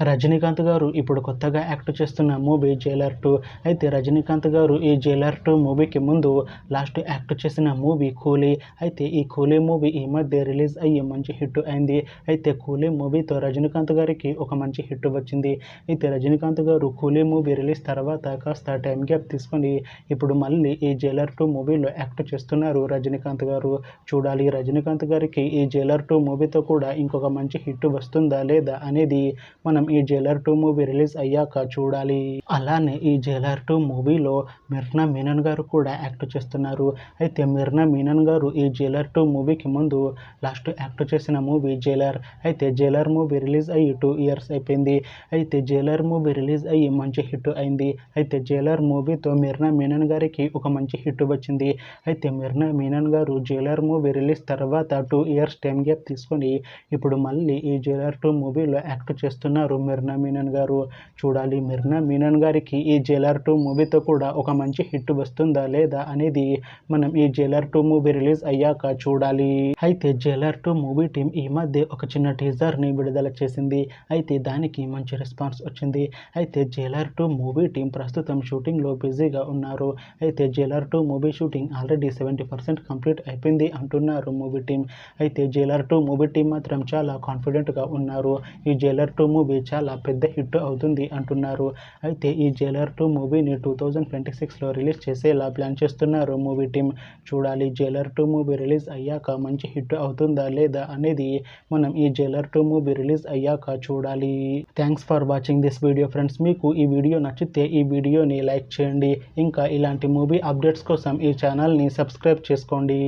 రజనీకాంత్ గారు ఇప్పుడు కొత్తగా యాక్ట్ చేస్తున్న మూవీ జైలర్ 2. అయితే రజనీకాంత్ గారు ఈ జైలర్ 2 మూవీకి ముందు లాస్ట్ యాక్ట్ చేసిన మూవీ కూలీ. అయితే ఈ కూలీ మూవీ ఈ మధ్య రిలీజ్ అయ్యి మంచి హిట్ అయింది. అయితే కూలీ మూవీతో రజనీకాంత్ గారికి ఒక మంచి హిట్ వచ్చింది. అయితే రజనీకాంత్ గారు కూలీ మూవీ రిలీజ్ తర్వాత కాస్త టైం గ్యాప్ తీసుకొని ఇప్పుడు మళ్ళీ ఈ జైలర్ 2 మూవీలో యాక్ట్ చేస్తున్నారు రజనీకాంత్ గారు. చూడాలి రజనీకాంత్ గారికి ఈ జైలర్ 2 మూవీతో కూడా ఇంకొక మంచి హిట్ వస్తుందా లేదా అనేది మనం ఈ జైలర్ 2 మూవీ రిలీజ్ అయ్యాక చూడాలి. అలానే ఈ జైలర్ 2 మూవీలో మిర్నా మీనన్ గారు కూడా యాక్ట్ చేస్తున్నారు. అయితే మిర్నా మీనన్ గారు ఈ జైలర్ 2 మూవీకి ముందు లాస్ట్ యాక్ట్ చేసిన మూవీ జైలర్. అయితే జైలర్ మూవీ రిలీజ్ అయ్యి 2 ఇయర్స్ అయిపోయింది. అయితే జైలర్ మూవీ రిలీజ్ అయ్యి మంచి హిట్ అయింది. అయితే జైలర్ మూవీతో మిర్నా మీనన్ గారికి ఒక మంచి హిట్ వచ్చింది. అయితే మిర్నా మీనన్ గారు జైలర్ మూవీ రిలీజ్ తర్వాత 2 ఇయర్స్ టైం గ్యాప్ తీసుకొని ఇప్పుడు మళ్ళీ ఈ జైలర్ 2 మూవీలో యాక్ట్ చేస్తున్నారు మిర్నా మీనన్ గారు. చూడాలి మిర్నా మీనన్ గారికి ఈ జైలర్ 2 మూవీతో కూడా ఒక మంచి హిట్ వస్తుందా లేదా అనేది మనం ఈ జైలర్ 2 మూవీ రిలీజ్ అయ్యాక చూడాలి. అయితే జైలర్ 2 మూవీ టీం ఈ మధ్య ఒక చిన్న టీజర్ని విడుదల చేసింది. అయితే దానికి మంచి రెస్పాన్స్ వచ్చింది. అయితే జైలర్ 2 మూవీ టీం ప్రస్తుతం షూటింగ్లో బిజీగా ఉన్నారు. అయితే Jailer 2 movie shooting already 70% complete అయిపోయింది అంటున్నారు మూవీ టీం. అయితే జైలర్ 2 మూవీ టీం మాత్రం చాలా కాన్ఫిడెంట్గా ఉన్నారు. ఈ జైలర్ 2 మూవీ చాలా పెద్ద హిట్ అవుతుంది అంటున్నారు. అయితే ఈ జైలర్ 2 మూవీని 2026లో రిలీజ్ చేసేలా ప్లాన్ చేస్తున్నారు మూవీ టీం. చూడాలి జైలర్ 2 మూవీ రిలీజ్ అయ్యాక మంచి హిట్ అవుతుందా లేదా అనేది మనం ఈ జైలర్ 2 మూవీ రిలీజ్ అయ్యాక చూడాలి. Thanks for watching this video friends. మీకు ఈ వీడియో నచ్చితే ఈ వీడియోని లైక్ చేయండి. ఇంకా ఇలాంటి మూవీ అప్డేట్స్ కోసం ఈ ఛానల్ని సబ్స్క్రైబ్ చేసుకోండి.